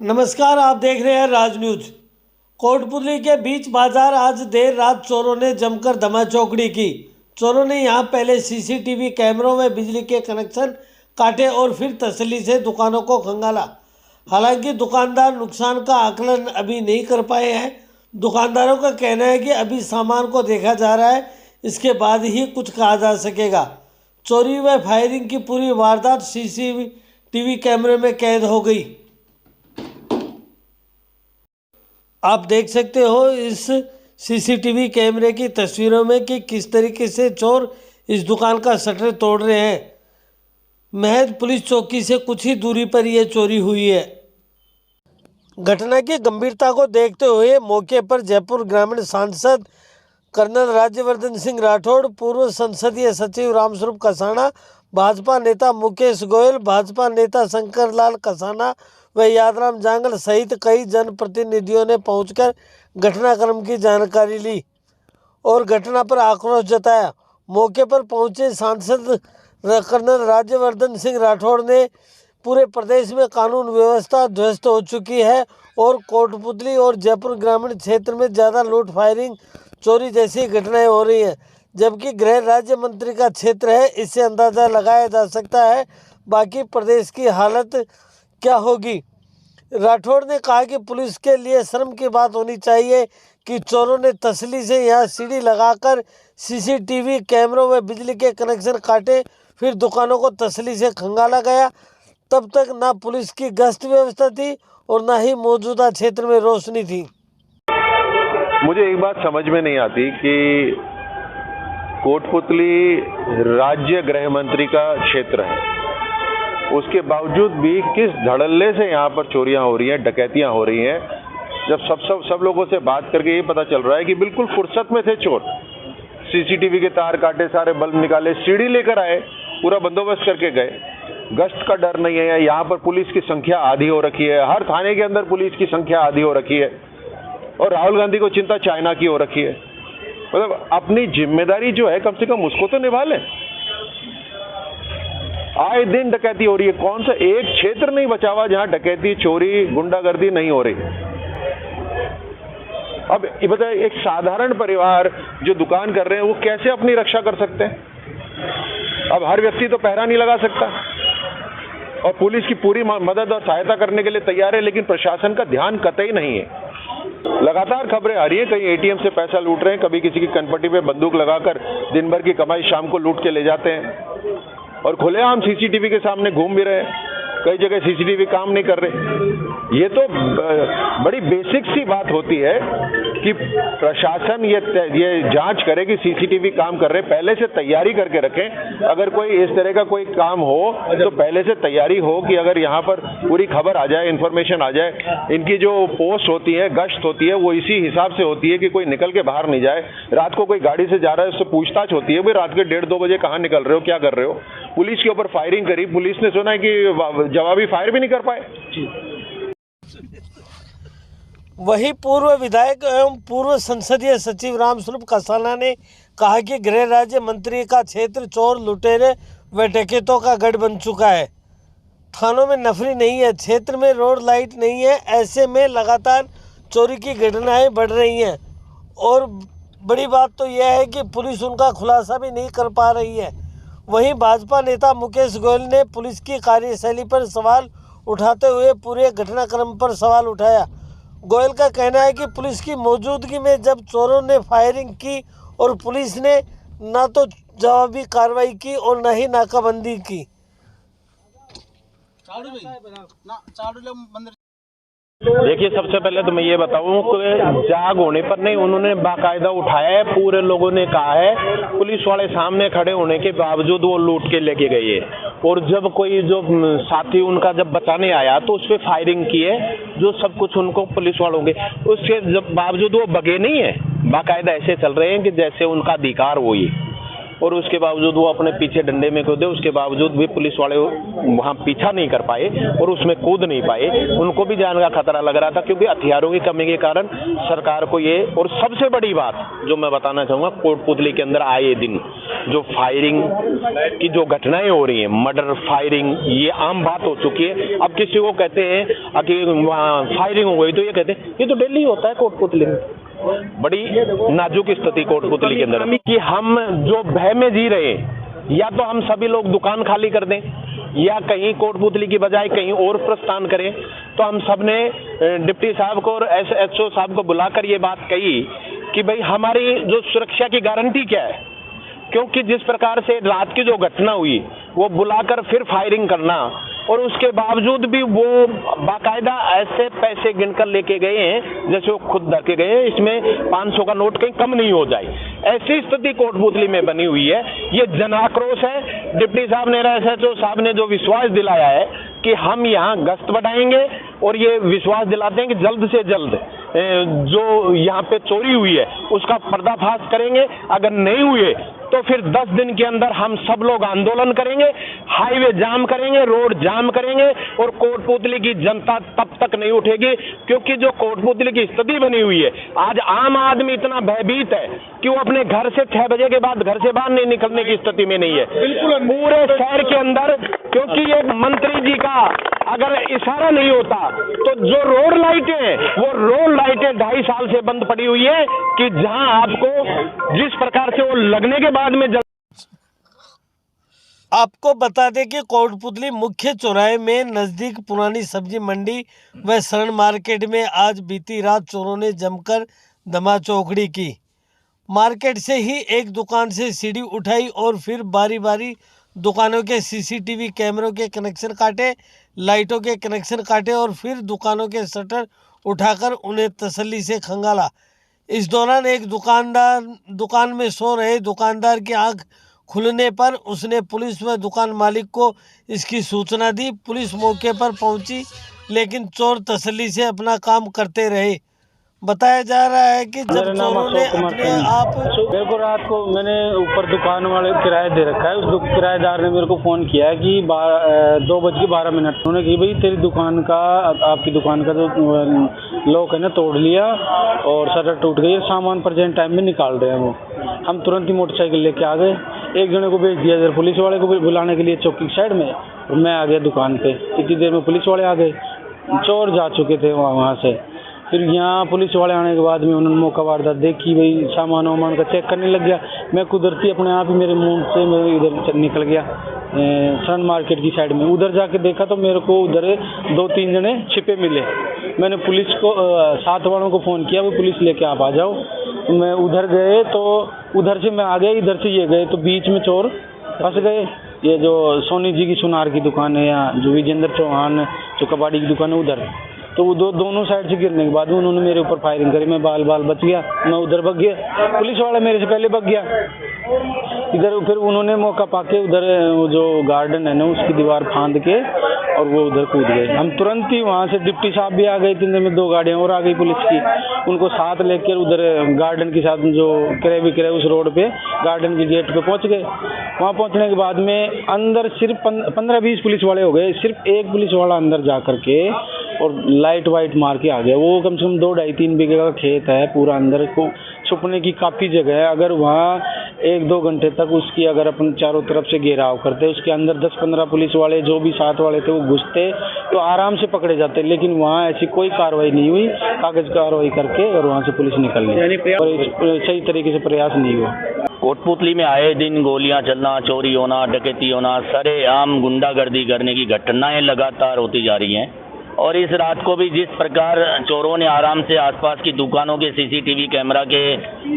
नमस्कार, आप देख रहे हैं राज न्यूज। कोटपुतली के बीच बाजार आज देर रात चोरों ने जमकर धमाचौकड़ी की। चोरों ने यहां पहले सीसीटीवी कैमरों में बिजली के कनेक्शन काटे और फिर तसल्ली से दुकानों को खंगाला। हालांकि दुकानदार नुकसान का आकलन अभी नहीं कर पाए हैं। दुकानदारों का कहना है कि अभी सामान को देखा जा रहा है, इसके बाद ही कुछ कहा जा सकेगा। चोरी व फायरिंग की पूरी वारदात सीसीटीवी कैमरे में कैद हो गई। आप देख सकते हो इस सीसीटीवी कैमरे की तस्वीरों में कि किस तरीके से चोर इस दुकान का शटर तोड़ रहे हैं। महज पुलिस चौकी से कुछ ही दूरी पर यह चोरी हुई है। घटना की गंभीरता को देखते हुए मौके पर जयपुर ग्रामीण सांसद कर्नल राज्यवर्धन सिंह राठौड़, पूर्व संसदीय सचिव रामस्वरूप कसाना, भाजपा नेता मुकेश गोयल, भाजपा नेता शंकर लाल कसाना व यादराम जांगल सहित कई जनप्रतिनिधियों ने पहुंचकर घटनाक्रम की जानकारी ली और घटना पर आक्रोश जताया। मौके पर पहुंचे सांसद कर्नल राज्यवर्धन सिंह राठौड़ ने पूरे प्रदेश में कानून व्यवस्था ध्वस्त हो चुकी है और कोटपुतली और जयपुर ग्रामीण क्षेत्र में ज़्यादा लूट, फायरिंग, चोरी जैसी घटनाएं हो रही हैं, जबकि गृह राज्य मंत्री का क्षेत्र है। इससे अंदाज़ा लगाया जा सकता है बाकी प्रदेश की हालत क्या होगी। राठौड़ ने कहा कि पुलिस के लिए शर्म की बात होनी चाहिए कि चोरों ने तसल्ली से यहां सीढ़ी लगाकर सीसीटीवी कैमरों में बिजली के कनेक्शन काटे, फिर दुकानों को तसल्ली से खंगाला गया। तब तक ना पुलिस की गश्त व्यवस्था थी और ना ही मौजूदा क्षेत्र में रोशनी थी। मुझे एक बात समझ में नहीं आती कि कोटपुतली राज्य गृह मंत्री का क्षेत्र है, उसके बावजूद भी किस धड़ल्ले से यहाँ पर चोरियां हो रही हैं, डकैतियां हो रही हैं। जब सब लोगों से बात करके ये पता चल रहा है कि बिल्कुल फुर्सत में थे चोर। सीसीटीवी के तार काटे, सारे बल्ब निकाले, सीढ़ी लेकर आए, पूरा बंदोबस्त करके गए। गश्त का डर नहीं है। यहाँ पर पुलिस की संख्या आधी हो रखी है, हर थाने के अंदर पुलिस की संख्या आधी हो रखी है और राहुल गांधी को चिंता चाइना की हो रखी है। मतलब अपनी जिम्मेदारी जो है कम से कम उसको तो निभा लें। आए दिन डकैती हो रही है। कौन सा एक क्षेत्र नहीं बचा हुआ जहां डकैती, चोरी, गुंडागर्दी नहीं हो रही। अब ये बताइए, एक साधारण परिवार जो दुकान कर रहे हैं वो कैसे अपनी रक्षा कर सकते हैं। अब हर व्यक्ति तो पहरा नहीं लगा सकता और पुलिस की पूरी मदद और सहायता करने के लिए तैयार है, लेकिन प्रशासन का ध्यान कतई नहीं है। लगातार खबरें आ रही है, कहीं एटीएम से पैसा लूट रहे हैं, कभी किसी की कनपट्टी पे बंदूक लगाकर दिन भर की कमाई शाम को लूट के ले जाते हैं और खुलेआम सीसीटीवी के सामने घूम भी रहे हैं। कई जगह सीसीटीवी काम नहीं कर रहे। ये तो बड़ी बेसिक सी बात होती है कि प्रशासन ये जांच करे कि सीसीटीवी काम कर रहे, पहले से तैयारी करके रखें। अगर कोई इस तरह का कोई काम हो तो पहले से तैयारी हो कि अगर यहाँ पर पूरी खबर आ जाए, इन्फॉर्मेशन आ जाए। इनकी जो पोस्ट होती है, गश्त होती है, वो इसी हिसाब से होती है कि कोई निकल के बाहर नहीं जाए। रात को कोई गाड़ी से जा रहा है, उससे पूछताछ होती है, भाई रात के 1:30-2 बजे कहाँ निकल रहे हो, क्या कर रहे हो। पुलिस के ऊपर फायरिंग करी, पुलिस ने सुना है कि जवाबी फायर भी नहीं कर पाए। वहीं पूर्व विधायक एवं पूर्व संसदीय सचिव रामस्वरूप कसाना ने कहा कि गृह राज्य मंत्री का क्षेत्र चोर, लुटेरे व डकैतों का गढ़ बन चुका है। थानों में नफरी नहीं है, क्षेत्र में रोड लाइट नहीं है, ऐसे में लगातार चोरी की घटनाएं बढ़ रही हैं और बड़ी बात तो यह है कि पुलिस उनका खुलासा भी नहीं कर पा रही है। वहीं भाजपा नेता मुकेश गोयल ने पुलिस की कार्यशैली पर सवाल उठाते हुए पूरे घटनाक्रम पर सवाल उठाया। गोयल का कहना है कि पुलिस की मौजूदगी में जब चोरों ने फायरिंग की और पुलिस ने ना तो जवाबी कार्रवाई की और न ही नाकाबंदी की। देखिए, सबसे पहले तो मैं ये बताऊं कि जाग होने पर नहीं, उन्होंने बाकायदा उठाया है। पूरे लोगों ने कहा है, पुलिस वाले सामने खड़े होने के बावजूद वो लूट के लेके गए है। और जब कोई जो साथी उनका जब बचाने आया तो उस पर फायरिंग की है, जो सब कुछ उनको पुलिस वालों के, उसके जब बावजूद वो भगे नहीं है, बाकायदा ऐसे चल रहे हैं कि जैसे उनका अधिकार हो। और उसके बावजूद वो अपने पीछे डंडे में कूदे, उसके बावजूद भी पुलिस वाले वहाँ पीछा नहीं कर पाए और उसमें कूद नहीं पाए। उनको भी जान का खतरा लग रहा था, क्योंकि हथियारों की कमी के कारण सरकार को ये, और सबसे बड़ी बात जो मैं बताना चाहूँगा, कोटपुतली के अंदर आए दिन जो फायरिंग की जो घटनाएं हो रही हैं, मर्डर, फायरिंग, ये आम बात हो चुकी है। अब किसी को कहते हैं कि वहाँ फायरिंग हो गई तो ये कहते हैं ये तो डेली होता है कोटपुतली में। बड़ी नाजुक स्थिति कोटपुतली के अंदर कि हम जो भय में जी रहे हैं, या तो हम सभी लोग दुकान खाली कर दें या कहीं कोटपुतली की बजाय कहीं और प्रस्थान करें। तो हम सब ने डिप्टी साहब को और SHO साहब को बुलाकर ये बात कही कि भाई हमारी जो सुरक्षा की गारंटी क्या है, क्योंकि जिस प्रकार से रात की जो घटना हुई वो बुलाकर फिर फायरिंग करना, और उसके बावजूद भी वो बाकायदा ऐसे पैसे गिनकर लेके गए हैं जैसे वो खुद धर के गए हैं, इसमें 500 का नोट कहीं कम नहीं हो जाए। ऐसी स्थिति कोटपुतली में बनी हुई है। ये जन आक्रोश है। डिप्टी साहब ने, SHO साहब ने जो विश्वास दिलाया है कि हम यहाँ गश्त बढ़ाएंगे और ये विश्वास दिलाते हैं कि जल्द से जल्द जो यहाँ पे चोरी हुई है उसका पर्दाफाश करेंगे। अगर नहीं हुए तो फिर 10 दिन के अंदर हम सब लोग आंदोलन करेंगे, हाईवे जाम करेंगे, रोड जाम करेंगे, और कोटपुतली की जनता तब तक नहीं उठेगी। क्योंकि जो कोटपुतली की स्थिति बनी हुई है, आज आम आदमी इतना भयभीत है कि वो अपने घर से 6 बजे के बाद घर से बाहर नहीं निकलने की स्थिति में नहीं है। पूरे शहर के अंदर, क्योंकि ये मंत्री जी का अगर इशारा नहीं होता तो जो रोड लाइटें हैं वो रोड लाइटें 2.5 साल से बंद पड़ी हुई है, कि जहां आपको जिस प्रकार से वो लगने के बाद में आपको बता दें कि कोटपुतली मुख्य चौराहे में नज़दीक पुरानी सब्जी मंडी व शरण मार्केट में आज बीती रात चोरों ने जमकर धमाचौकड़ी की। मार्केट से ही एक दुकान से सीढ़ी उठाई और फिर बारी बारी दुकानों के CCTV कैमरों के कनेक्शन काटे, लाइटों के कनेक्शन काटे और फिर दुकानों के शटर उठाकर उन्हें तसल्ली से खंगाला। इस दौरान एक दुकान में सो रहे दुकानदार की आंख खुलने पर उसने पुलिस व दुकान मालिक को इसकी सूचना दी। पुलिस मौके पर पहुंची, लेकिन चोर तसल्ली से अपना काम करते रहे। बताया जा रहा है कि जब चोरों ने अपने आप मेरे को रात को मैंने ऊपर दुकान वाले किराया दे रखा है, उस किराएदार ने मेरे को फ़ोन किया है कि 2:12 उन्होंने कि भाई तेरी दुकान का, आपकी दुकान का जो लॉक है ना तोड़ लिया और शटर टूट गई, सामान प्रेजेंट टाइम में निकाल रहे हैं वो। हम तुरंत ही मोटरसाइकिल लेके आ गए, एक जने को भेज दिया इधर पुलिस वाले को बुलाने के लिए चौकी साइड में, और मैं आ गया दुकान पे। इतनी देर में पुलिस वाले आ गए, चोर जा चुके थे वहाँ से। फिर यहाँ पुलिस वाले आने के बाद में उन्होंने मौका वारदात देखी, भाई सामान वामान का चेक करने लग गया। मैं कुदरती अपने आप ही मेरे मुंह से मैं इधर निकल गया शरण मार्केट की साइड में। उधर जाके देखा तो मेरे को उधर 2-3 जने छिपे मिले। मैंने पुलिस को साथ वालों को फ़ोन किया, वो पुलिस लेके आप आ जाओ। तो मैं उधर गए तो उधर से मैं आ गया, इधर से ये गए तो बीच में चोर फंस गए। ये जो सोनी जी की सुनार की दुकान है, या जो विजेंद्र चौहान जो कबाड़ी की दुकान है उधर, तो वो दोनों साइड से गिरने के बाद उन्होंने मेरे ऊपर फायरिंग करी। मैं बाल बच गया, मैं उधर भाग गया, पुलिस वाला मेरे से पहले भाग गया इधर। फिर उन्होंने मौका पाके उधर वो जो गार्डन है ना उसकी दीवार फांद के और वो उधर कूद गए। हम तुरंत ही वहाँ से डिप्टी साहब भी आ गए, 3 दिन में 2 गाड़ियाँ और आ गई पुलिस की, उनको साथ लेकर उधर गार्डन के साथ जो क्रय विक्रय उस रोड पे गार्डन के गेट पे पहुँच गए। वहाँ पहुँचने के बाद में अंदर सिर्फ 15-20 पुलिस वाले हो गए। सिर्फ एक पुलिस वाला अंदर जा करके और लाइट वाइट मार के आ गया। वो कम से कम 2-2.5-3 बीघे का खेत है पूरा, अंदर को छुपने की काफ़ी जगह है। अगर वहाँ 1-2 घंटे तक उसकी अगर अपन चारों तरफ से घेराव करते, उसके अंदर 10-15 पुलिस वाले जो भी साथ वाले थे वो घुसते तो आराम से पकड़े जाते। लेकिन वहाँ ऐसी कोई कार्रवाई नहीं हुई, कागज कार्रवाई करके और वहाँ से पुलिस निकल गई और सही तरीके से प्रयास नहीं हुआ। कोटपुतली में आए दिन गोलियां चलना, चोरी होना, डकैती होना, सरेआम गुंडागर्दी करने की घटनाएं लगातार होती जा रही हैं। और इस रात को भी जिस प्रकार चोरों ने आराम से आसपास की दुकानों के CCTV कैमरा के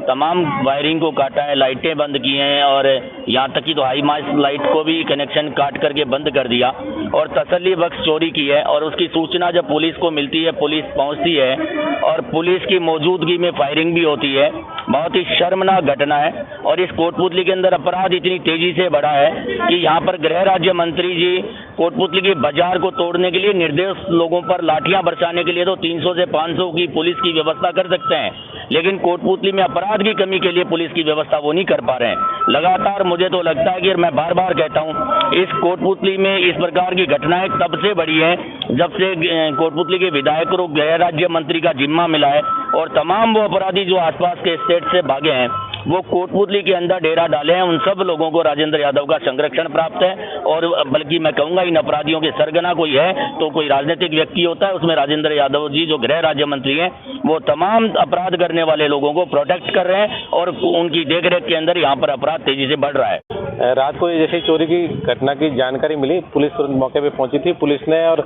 तमाम वायरिंग को काटा है, लाइटें बंद की हैं और यहाँ तक कि तो हाई मास्ट लाइट को भी कनेक्शन काट करके बंद कर दिया और तसल्ली बख्श चोरी की है। और उसकी सूचना जब पुलिस को मिलती है, पुलिस पहुँचती है और पुलिस की मौजूदगी में फायरिंग भी होती है। बहुत ही शर्मनाक घटना है। और इस कोटपुतली के अंदर अपराध इतनी तेजी से बढ़ा है कि यहाँ पर गृह राज्य मंत्री जी कोटपुतली के बाजार को तोड़ने के लिए, निर्दोष लोगों पर लाठियां बरसाने के लिए तो 300 से 500 की पुलिस की व्यवस्था कर सकते हैं, लेकिन कोटपुतली में अपराध की कमी के लिए पुलिस की व्यवस्था वो नहीं कर पा रहे हैं। लगातार मुझे तो लगता है कि मैं बार बार कहता हूँ, इस कोटपुतली में इस प्रकार की घटनाएं तब से बढ़ी हैं जब से कोटपुतली के विधायक को गृह राज्य मंत्री का जिम्मा मिला है, और तमाम वो अपराधी जो आसपास के स्टेट से भागे हैं वो कोटपुतली के अंदर डेरा डाले हैं। उन सब लोगों को राजेंद्र यादव का संरक्षण प्राप्त है, और बल्कि मैं कहूंगा इन अपराधियों के सरगना कोई है तो कोई राजनीतिक व्यक्ति होता है, उसमें राजेंद्र यादव जी जो गृह राज्य मंत्री हैं वो तमाम अपराध करने वाले लोगों को प्रोटेक्ट कर रहे हैं, और उनकी देखरेख के अंदर यहाँ पर अपराध तेजी से बढ़ रहा है। रात को जैसे चोरी की घटना की जानकारी मिली, पुलिस तुरंत मौके पे पहुंची थी। पुलिस ने और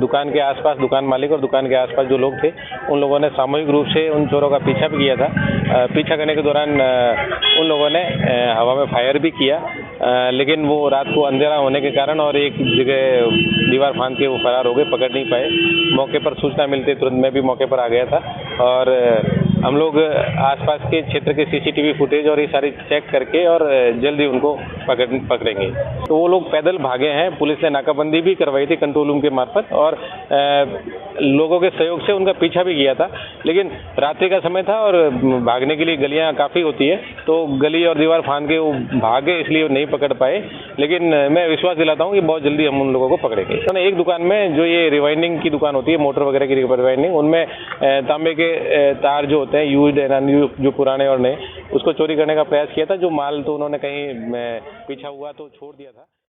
दुकान के आसपास, दुकान मालिक और दुकान के आसपास जो लोग थे उन लोगों ने सामूहिक रूप से उन चोरों का पीछा भी किया था। पीछा करने के दौरान उन लोगों ने हवा में फायर भी किया, लेकिन वो रात को अंधेरा होने के कारण और एक जगह दीवार फांद के वो फरार हो गए, पकड़ नहीं पाए। मौके पर सूचना मिलते तुरंत मैं भी मौके पर आ गया था, और हम लोग आसपास के क्षेत्र के सीसीटीवी फुटेज और ये सारी चेक करके और जल्दी उनको पकड़ेंगे। तो वो लोग पैदल भागे हैं। पुलिस ने नाकाबंदी भी करवाई थी कंट्रोल रूम के मार्फत, और लोगों के सहयोग से उनका पीछा भी किया था, लेकिन रात्रि का समय था और भागने के लिए गलियां काफ़ी होती है, तो गली और दीवार फांद के वो भागे, इसलिए नहीं पकड़ पाए। लेकिन मैं विश्वास दिलाता हूँ कि बहुत जल्दी हम उन लोगों को पकड़ेंगे। तो एक दुकान में जो ये रिवाइंडिंग की दुकान होती है, मोटर वगैरह की रिवाइंडिंग, उनमें तांबे के तार जो होते हैं यूज्ड एंड अनयूज्ड, जो पुराने और नए, उसको चोरी करने का प्रयास किया था। जो माल तो उन्होंने कहीं पीछा हुआ तो छोड़ दिया था।